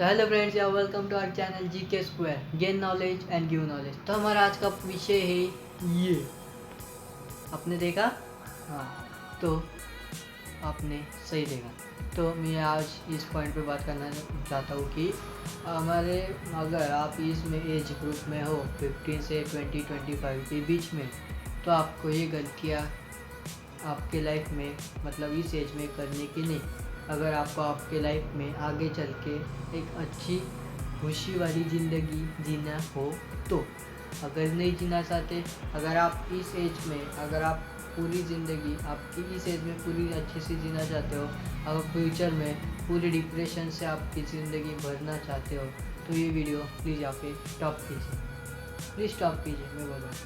तो hello friends, या welcome to our channel GK square, gain knowledge and give knowledge. तो हमारा आज का विषय है ये। आपने देखा? हाँ, तो आपने सही देखा। तो मैं आज इस पॉइंट पे बात करना चाहता हूँ कि हमारे अगर आप इसमें एज ग्रुप में हो 15 से 20-25 के बीच में, तो आपको ये गलतियाँ आपके लाइफ में मतलब इस एज में करने की नहीं। अगर आपको आपके लाइफ में आगे चल के एक अच्छी खुशी वाली ज़िंदगी जीना हो तो, अगर नहीं जीना चाहते, अगर आप इस एज में, अगर आप पूरी ज़िंदगी आपकी इस एज में पूरी अच्छे से जीना चाहते हो, अगर फ्यूचर में पूरे डिप्रेशन से आपकी ज़िंदगी भरना चाहते हो, तो ये वीडियो प्लीज़ यहाँ पे स्टॉप कीजिए। प्लीज़ स्टॉप कीजिए, मैं बोल रहा हूँ।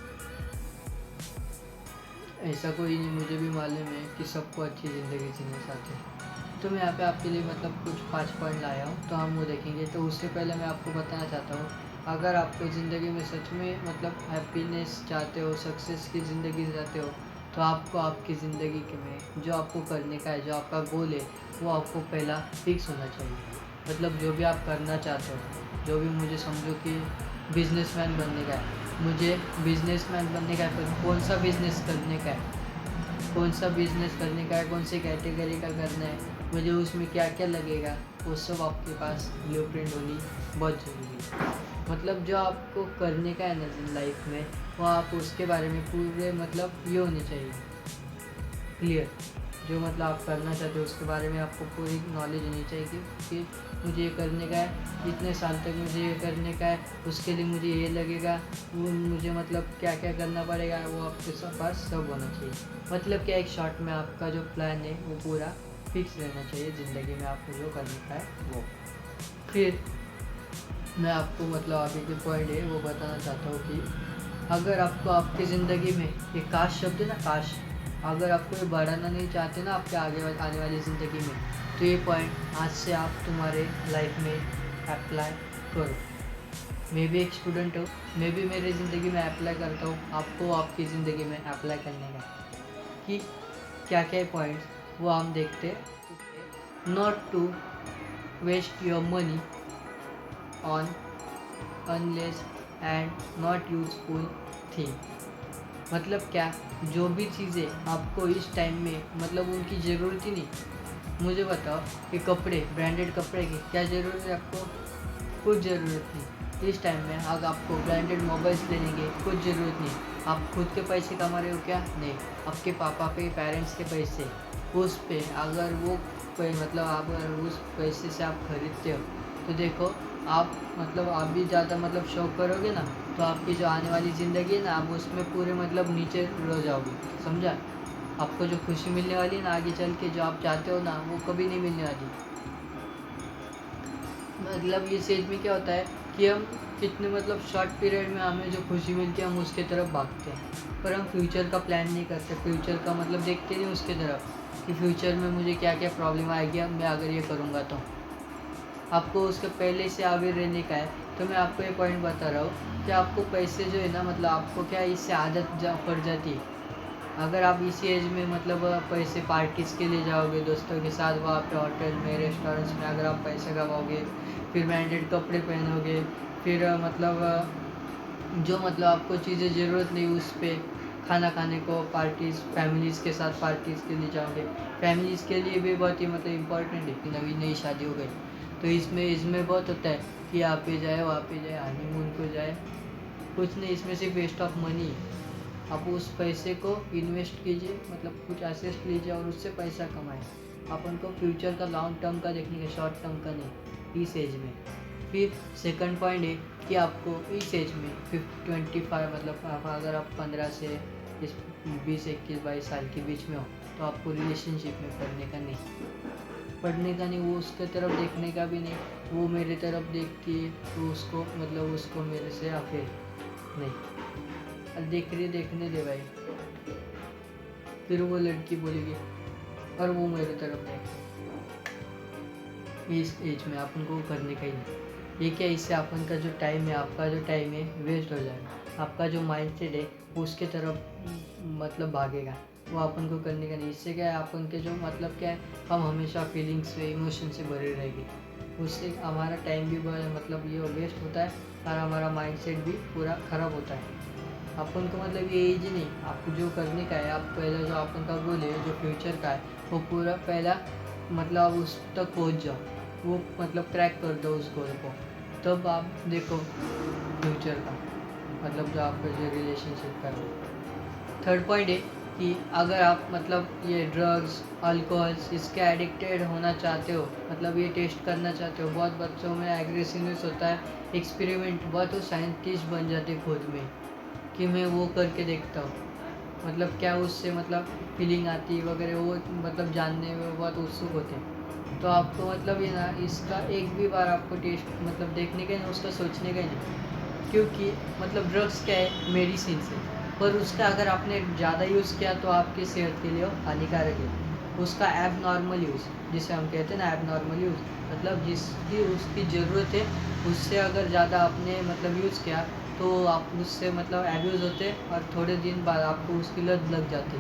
ऐसा कोई नहीं, मुझे भी मालूम है कि सबको अच्छी ज़िंदगी जीना चाहते हैं। तो मैं यहाँ पे आपके लिए मतलब कुछ 5 पॉइंट लाया हूँ, तो हम वो देखेंगे। तो उससे पहले मैं आपको बताना चाहता हूँ, अगर आपको ज़िंदगी में सच में मतलब हैप्पीनेस चाहते हो, सक्सेस की ज़िंदगी चाहते हो, तो आपको आपकी ज़िंदगी में जो आपको करने का है, जो आपका गोल है, वो आपको पहला फिक्स होना चाहिए। मतलब जो भी आप करना चाहते हो, जो भी, मुझे समझो कि बिजनेसमैन बनने का है, मुझे बिजनेसमैन बनने का है, पर कौन सा बिज़नेस करने का है, कौन सा बिज़नेस करने का है, कौन सी कैटेगरी का करना है, मुझे उसमें क्या क्या लगेगा, वो सब आपके पास ब्लूप्रिंट होनी बहुत ज़रूरी है। मतलब जो आपको करने का है ना लाइफ में, वो आप उसके बारे में पूरे मतलब ये होने चाहिए क्लियर। जो मतलब आप करना चाहते हो उसके बारे में आपको पूरी नॉलेज होनी चाहिए कि मुझे ये करने का है, इतने साल तक मुझे ये करने का है, उसके लिए मुझे ये लगेगा, वो मुझे मतलब क्या क्या करना पड़ेगा, वो आपके पास सब होना चाहिए। मतलब क्या, एक शॉर्ट में आपका जो प्लान है वो पूरा फिक्स रहना चाहिए ज़िंदगी में, आपको जो करने का है वो। फिर मैं आपको मतलब आगे के पॉइंट है वो बताना चाहता हूँ कि अगर आपको आपकी ज़िंदगी में ये काश शब्द है ना, काश, अगर आपको ये बढ़ाना नहीं चाहते ना आपके आने वाली ज़िंदगी में, तो ये पॉइंट आज से आप तुम्हारे लाइफ में अप्लाई करो। मैं भी एक स्टूडेंट हूँ, मैं भी मेरी ज़िंदगी में अप्लाई करता हूँ, आपको आपकी ज़िंदगी में अप्लाई करने का कि क्या क्या पॉइंट्स वो हम देखते हैं। Not to waste your money on unless and not useful thing. मतलब क्या, जो भी चीज़ें आपको इस टाइम में मतलब उनकी ज़रूरत ही नहीं। मुझे बताओ कि कपड़े, ब्रांडेड कपड़े की क्या ज़रूरत है आपको? कुछ ज़रूरत नहीं। इस टाइम में अगर आपको ब्रांडेड मोबाइल्स लेने की कुछ ज़रूरत नहीं। आप खुद के पैसे कमा रहे हो क्या? नहीं, आपके पापा के, पेरेंट्स के पैसे, उस पे अगर वो मतलब आप अगर उस पैसे से आप खरीदते हो, तो देखो आप मतलब आप भी ज़्यादा मतलब शौक करोगे ना, तो आपकी जो आने वाली ज़िंदगी है ना, आप उसमें पूरे मतलब नीचे रह जाओगे। समझा? आपको जो खुशी मिलने वाली है ना आगे चल के, जो आप चाहते हो ना, वो कभी नहीं मिलने वाली। मतलब ये स्टेज में क्या होता है कि हम कितने मतलब शॉर्ट पीरियड में हमें जो खुशी मिलती है हम उसके तरफ भागते हैं, पर हम फ्यूचर का प्लान नहीं करते। फ्यूचर का मतलब देखते नहीं उसके तरफ कि फ्यूचर में मुझे क्या क्या प्रॉब्लम आएगी, अब मैं अगर ये करूँगा तो। आपको उसके पहले से अवेयर रहने का है। तो मैं आपको ये पॉइंट बता रहा हूँ कि आपको पैसे जो है ना, मतलब आपको क्या इससे आदत पड़ जाती है। अगर आप इसी एज में मतलब पैसे पार्टीज़ के लिए जाओगे दोस्तों के साथ, वहाँ पे होटल में, रेस्टोरेंट्स में अगर आप पैसे कमाओगे, फिर ब्रांडेड कपड़े पहनोगे, फिर जो मतलब आपको चीज़ें ज़रूरत नहीं उस पे खाना खाने को, पार्टीज़, फैमिलीज़ के साथ पार्टीज़ के लिए जाओगे। फैमिलीज़ के लिए भी बहुत ही मतलब इम्पोर्टेंट है कि नई नई शादी हो गई, तो इसमें इसमें बहुत होता है कि यहाँ पे जाए, वहाँ पे जाए, हनीमून को जाए। कुछ नहीं, इसमें सिर्फ वेस्ट ऑफ मनी है। आप उस पैसे को इन्वेस्ट कीजिए, मतलब कुछ एसेट लीजिए और उससे पैसा कमाएं। अपन को फ्यूचर का, लॉन्ग टर्म का देखने का, शॉर्ट टर्म का नहीं, इस एज में। फिर सेकंड पॉइंट है कि आपको इस एज में 25 मतलब अगर आप 15 से 20, 21, 22 साल के बीच में हो, तो आपको रिलेशनशिप में पढ़ने का नहीं, वो उसके तरफ देखने का भी नहीं, वो मेरे तरफ देख के तो उसको मतलब उसको मेरे से अफेयर नहीं। और देखने दे भाई। फिर वो लड़की बोलेगी और वो मेरे तरफ देखे। इस एज में अपन को करने का ही नहीं। ये क्या, इससे अपन का जो टाइम है, आपका जो टाइम है वेस्ट हो जाएगा। आपका जो माइंडसेट है उसके तरफ मतलब भागेगा, वो अपन को करने का नहीं। इससे क्या है, अपन के जो मतलब क्या है, हम हमेशा फीलिंग्स से, इमोशन से भरे रहेंगे। उससे हमारा टाइम भी मतलब ये वेस्ट होता है और हमारा माइंडसेट भी पूरा ख़राब होता है। अपन को मतलब ये एज नहीं, आपको जो करने का है, आप पहले जो अपन का गोल है, जो फ्यूचर का है, वो पूरा पहला मतलब उस तक पहुंच जाओ, वो मतलब क्रैक कर दो उस गोल को, तब आप देखो फ्यूचर का मतलब जो आपका जो रिलेशनशिप का है। थर्ड पॉइंट है कि अगर आप मतलब ये ड्रग्स, अल्कोहल्स इसके एडिक्टेड होना चाहते हो, मतलब ये टेस्ट करना चाहते हो, बहुत बच्चों में एग्रेसिवनेस होता है, एक्सपेरिमेंट, बहुत वो साइंटिस्ट बन जाते खुद में कि मैं वो करके देखता हूँ, मतलब क्या उससे मतलब फीलिंग आती है वगैरह, वो मतलब जानने में बहुत उत्सुक होते हैं। तो आपको मतलब ये ना इसका एक भी बार आपको टेस्ट मतलब देखने का नहीं, उसका सोचने का नहीं, क्योंकि मतलब ड्रग्स क्या है, मेडिसिन से, पर उसका अगर आपने ज़्यादा यूज़ किया तो आपकी सेहत के लिए हानिकारक है। उसका एब नॉर्मल यूज़, जिसे हम कहते हैं ना एब नॉर्मल यूज़, मतलब जिसकी उसकी ज़रूरत है उससे अगर ज़्यादा आपने मतलब यूज़ किया तो आप उससे मतलब एब्यूज़ होते और थोड़े दिन बाद आपको उसकी लत लग जाती।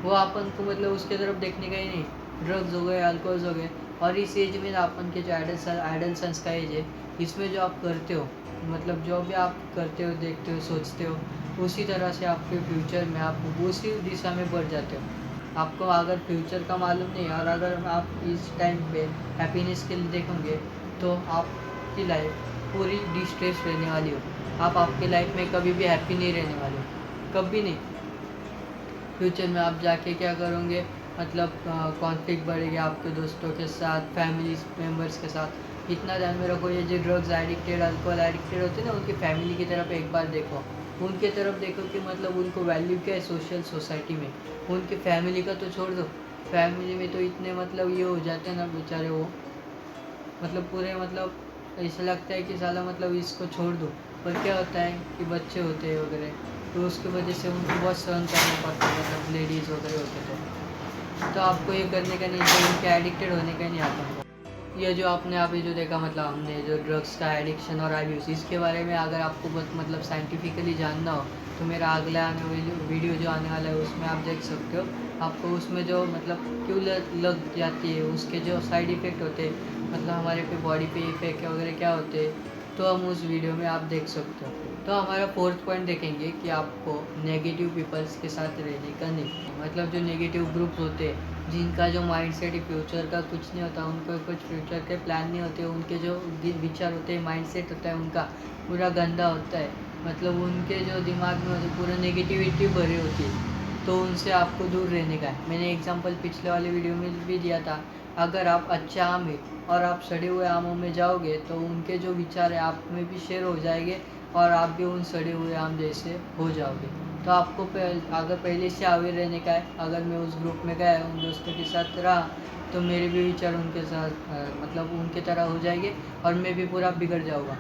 वो अपन को मतलब उसके तरफ देखने का ही नहीं, ड्रग्स हो गए, अल्कोहल्स हो गए। और इस एज में अपन के जो एडल्सन्स का एज है, इसमें जो आप करते हो, मतलब जो भी आप करते हो, देखते हो, सोचते हो, उसी तरह से आपके फ्यूचर में आप उसी दिशा में बढ़ जाते हो। आपको अगर फ्यूचर का मालूम नहीं और अगर आप इस टाइम पे हैप्पीनेस के लिए देखोगे तो आपकी लाइफ पूरी डिस्ट्रेस रहने वाली हो। आप आपकी लाइफ में कभी भी हैप्पी नहीं रहने वाले हो, कभी नहीं। फ्यूचर में आप जाके क्या करोगे, मतलब कॉन्फ्लिक्ट बढ़ेगी आपके दोस्तों के साथ, फैमिली मेम्बर्स के साथ। इतना ध्यान में रखो, ये जो ड्रग्स एडिक्टेड, अल्कोहल एडिक्टेड होते हैं ना, उनकी फैमिली की तरफ एक बार देखो, उनके तरफ देखो कि मतलब उनको वैल्यू क्या है सोशल सोसाइटी में। उनकी फैमिली का तो छोड़ दो, फैमिली में तो इतने मतलब ये हो जाते हैं ना बेचारे, वो मतलब पूरे मतलब ऐसा लगता है कि साला मतलब इसको छोड़ दो, पर क्या होता है कि बच्चे होते हैं वगैरह, तो उसकी वजह से उनको बहुत सहन करना पड़ता है, मतलब लेडीज़ वगैरह होते तो आपको ये करने का नहीं, तो इनके एडिक्टेड होने का नहीं आता। ये जो आपने अभी जो देखा, मतलब हमने जो ड्रग्स का एडिक्शन और अब्यूज़, इसके बारे में अगर आपको बहुत मतलब साइंटिफिकली जानना हो तो मेरा अगला आने वाली वीडियो जो आने वाला है उसमें आप देख सकते हो। आपको उसमें जो मतलब क्यों लग जाती है, उसके जो साइड इफ़ेक्ट होते हैं, मतलब हमारे पे बॉडी पे इफेक्ट वगैरह क्या होते हैं, तो हम उस वीडियो में आप देख सकते हो। तो हमारा फोर्थ पॉइंट देखेंगे कि आपको नेगेटिव पीपल्स के साथ रहने का नहीं, मतलब जो नेगेटिव ग्रुप्स होते हैं, जिनका जो माइंडसेट फ्यूचर का कुछ नहीं होता, उनको कुछ फ्यूचर के प्लान नहीं होते, उनके जो विचार होते हैं, माइंडसेट होता है उनका पूरा गंदा होता है, मतलब उनके जो दिमाग में होते पूरा नेगेटिविटी भरी होती है, तो उनसे आपको दूर रहने का है। मैंने एग्जांपल पिछले वाले वीडियो में भी दिया था, अगर आप अच्छे आम है और आप सड़े हुए आमों में जाओगे तो उनके जो विचार है आप में भी शेयर हो जाएंगे और आप भी उन सड़े हुए आम जैसे हो जाओगे। तो आपको अगर पहले से अवेयर रहने का है, अगर मैं उस ग्रुप में गया, उन दोस्तों के साथ रहा, तो मेरे भी विचार उनके साथ मतलब उनके तरह हो जाएंगे और मैं भी पूरा बिगड़ जाऊँगा।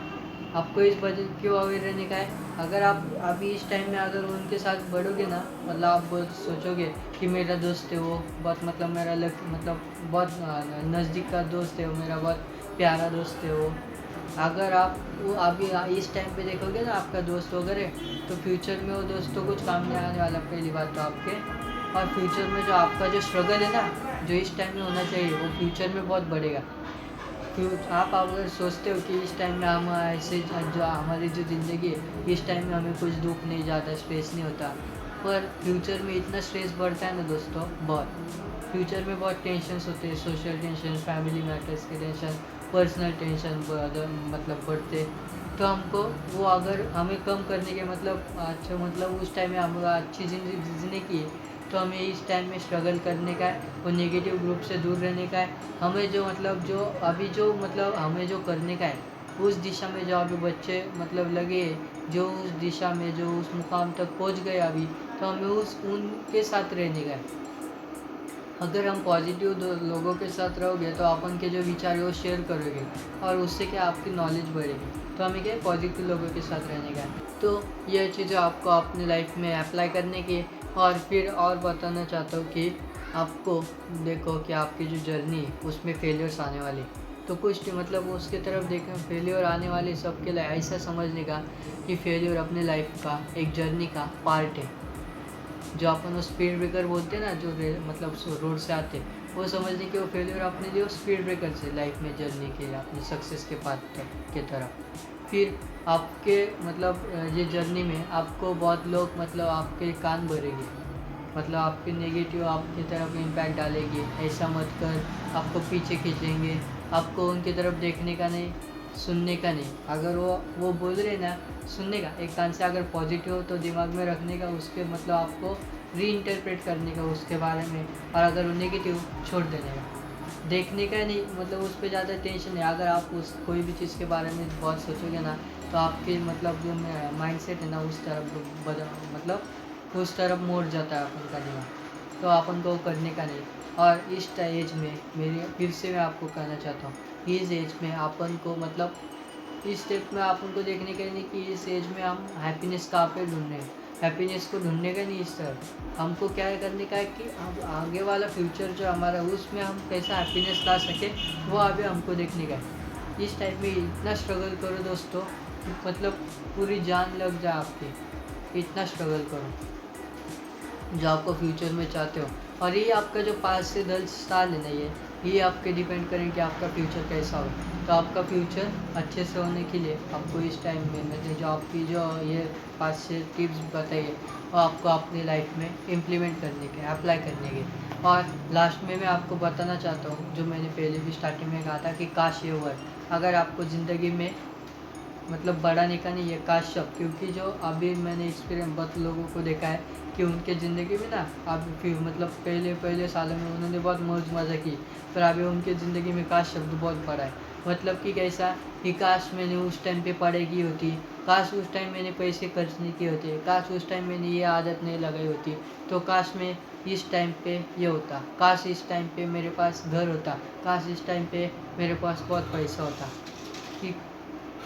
आपको इस वजह क्यों अवेयर रहने का है, अगर आप अभी इस टाइम में अगर उनके साथ बढ़ोगे ना, मतलब आप बहुत सोचोगे कि मेरा दोस्त है वो बहुत मतलब मेरा मतलब बहुत नज़दीक का दोस्त है वो, मेरा बहुत प्यारा दोस्त है वो। अगर आप वो अभी इस टाइम पे देखोगे ना आपका दोस्त वगैरह, तो फ्यूचर में वो दोस्त तो कुछ काम नहीं आने वाला, पहली बात तो आपके। और फ्यूचर में जो आपका जो स्ट्रगल है ना, जो इस टाइम में होना चाहिए, वो फ्यूचर में बहुत बढ़ेगा। आप अगर सोचते हो कि इस टाइम में हम ऐसे जो हमारी जो ज़िंदगी है, इस टाइम में हमें कुछ दुख नहीं, ज़्यादा स्ट्रेस नहीं होता, पर फ्यूचर में इतना स्ट्रेस बढ़ता है ना दोस्तों, बहुत। फ्यूचर में बहुत टेंशन्स होते हैं, सोशल टेंशन, फैमिली मैटर्स के टेंशन, पर्सनल टेंशन मतलब बढ़ते। तो हमको वो अगर हमें कम करने के मतलब अच्छा मतलब उस टाइम में हम अच्छी ज़िंदगी जीने की है, तो हमें इस टाइम में स्ट्रगल करने का है, वो नेगेटिव ग्रुप से दूर रहने का है। हमें जो मतलब जो अभी जो मतलब हमें जो करने का है, उस दिशा में जो अभी बच्चे मतलब लगे, जो उस दिशा में जो उस मुकाम तक पहुंच गए अभी, तो हमें उस उनके साथ रहने का है। अगर हम पॉजिटिव लोगों के साथ रहोगे तो अपन के जो विचार है वो शेयर करोगे और उससे क्या आपकी नॉलेज बढ़ेगी। तो हमें क्या पॉजिटिव लोगों के साथ रहने का है। तो यह चीज़ें आपको अपनी लाइफ में अप्लाई करने की। और फिर और बताना चाहता हूँ कि आपको देखो कि आपकी जो जर्नी है उसमें फेलियर्स आने वाले, तो कुछ मतलब उसके तरफ देखें, फेलियर आने वाले सबके लिए ऐसा समझने का कि फेलियर अपने लाइफ का एक जर्नी का पार्ट है। जो अपन वो स्पीड ब्रेकर बोलते हैं ना, जो मतलब रोड से आते, वो समझने कि वो फेलियर अपने लिए स्पीड ब्रेकर से लाइफ में जर्नी के लिए अपनी सक्सेस के पाथ के तरफ। फिर आपके मतलब ये जर्नी में आपको बहुत लोग मतलब आपके कान भरेंगे, मतलब आपके नेगेटिव आपकी तरफ इम्पैक्ट डालेंगे, ऐसा मत कर, आपको पीछे खींचेंगे, आपको उनकी तरफ देखने का नहीं, सुनने का नहीं। अगर वो बोल रहे ना, सुनने का, एक कान से अगर पॉजिटिव हो तो दिमाग में रखने का, उसके मतलब आपको री इंटरप्रेट करने का उसके बारे में, और अगर वो नेगेटिव छोड़ देने का, देखने का नहीं, मतलब उस पर ज़्यादा टेंशन है। अगर आप उस कोई भी चीज़ के बारे में बहुत सोचोगे ना, तो आपके मतलब जो माइंडसेट है ना उस तरफ मतलब उस तरफ मोड़ जाता है अपन का दिमाग, तो अपन को करने का नहीं। और इस एज में मेरी फिर से मैं आपको कहना चाहता हूँ, इस एज में अपन को मतलब इस स्टेप में अपन को देखने का नहीं कि इस एज में हम हैप्पीनेस कहाँ पे ढूंढ रहे हैं, हैप्पीनेस को ढूंढने का नहीं। इस तरफ हमको क्या करने का है कि अब आगे वाला फ्यूचर जो हमारा उसमें हम कैसा हैप्पीनेस ला सके, वो अभी हमको देखने का है। इस टाइप में इतना स्ट्रगल करो दोस्तों, मतलब पूरी जान लग जाए आपकी, इतना स्ट्रगल करो जो आपको फ्यूचर में चाहते हो। और ये आपका जो 5 से 10 साल है ना, ये आपके डिपेंड करें कि आपका फ्यूचर कैसा हो। तो आपका फ्यूचर अच्छे से होने के लिए आपको इस टाइम में मैंने जो आपकी जो ये 5 से टिप्स बताई है, वो आपको अपनी लाइफ में इम्प्लीमेंट करने के, अप्लाई करने के। और लास्ट में मैं आपको बताना चाहता हूँ, जो मैंने पहले भी स्टार्टिंग में कहा था कि काश ये वर्ड अगर आपको ज़िंदगी में मतलब बढ़ाने का नहीं है, काश शब्द, क्योंकि जो अभी मैंने एक्सपीरियंस बहुत लोगों को देखा है कि उनके ज़िंदगी में ना अब फिर मतलब पहले सालों में उन्होंने बहुत मौज मज़ा की, पर अभी उनके ज़िंदगी में काश शब्द बहुत बड़ा है। मतलब कि कैसा कि काश मैंने उस टाइम पे पढ़ाई की होती, काश उस टाइम मैंने पैसे खर्च नहीं किए होते, काश उस टाइम मैंने ये आदत नहीं लगाई होती, तो काश मैं इस टाइम पे ये होता, काश इस टाइम पे मेरे पास घर होता, काश इस टाइम पे मेरे पास बहुत पैसा होता। कि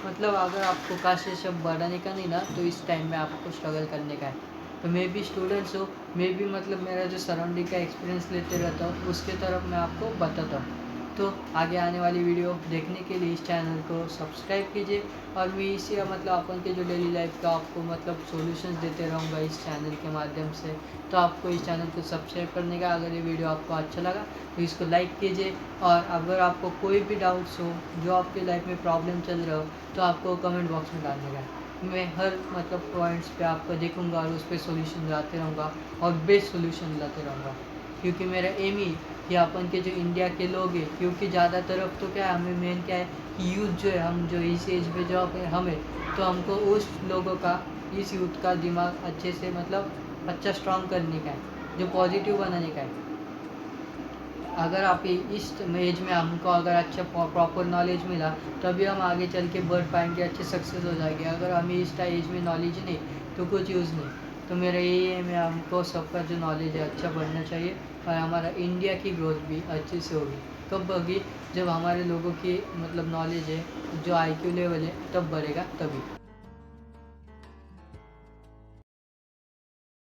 मतलब अगर आपको काश ये सब बढ़ाने का नहीं ना, तो इस टाइम में आपको स्ट्रगल करने का है। तो मैं भी स्टूडेंट्स हूँ, मैं भी मतलब मेरा जो सराउंडिंग का एक्सपीरियंस लेते रहता हूँ, उसके तरफ मैं आपको बताता हूँ। तो आगे आने वाली वीडियो देखने के लिए इस चैनल को सब्सक्राइब कीजिए, और मैं इसी मतलब अपन के जो डेली लाइफ का आपको मतलब सॉल्यूशंस देते रहूँगा इस चैनल के माध्यम से। तो आपको इस चैनल को सब्सक्राइब करने का, अगर ये वीडियो आपको अच्छा लगा तो इसको लाइक कीजिए, और अगर आपको कोई भी डाउट्स हो, जो आपकी लाइफ में प्रॉब्लम चल रहा हो, तो आपको कमेंट बॉक्स में डालने का है। मैं हर मतलब पॉइंट्स पे आपको देखूंगा और उस पर सोल्यूशन लाते रहूँगा, और बेस्ट सोल्यूशन लाते रहूँगा, क्योंकि मेरा एम ही कि अपन के जो इंडिया के लोग हैं, क्योंकि ज़्यादातर अब तो क्या है, हमें मेन क्या है कि यूथ जो है, हम जो इस एज पे जो हमें, तो हमको उस लोगों का, इस यूथ का दिमाग अच्छे से मतलब अच्छा स्ट्रॉन्ग करने का है, जो पॉजिटिव बनाने का है। अगर आप इस एज में हमको अगर अच्छा प्रॉपर नॉलेज मिला, तभी हम आगे चल के बढ़ पाएंगे, अच्छे सक्सेस हो जाएंगे। अगर हमें इस एज में नॉलेज नहीं, तो कुछ यूज़ नहीं। तो मेरा यही है, मैं हमको सबका जो नॉलेज है अच्छा बढ़ना चाहिए, और हमारा इंडिया की ग्रोथ भी अच्छे से होगी। कब होगी? जब हमारे लोगों की मतलब नॉलेज है, जो IQ लेवल है, तब बढ़ेगा तभी।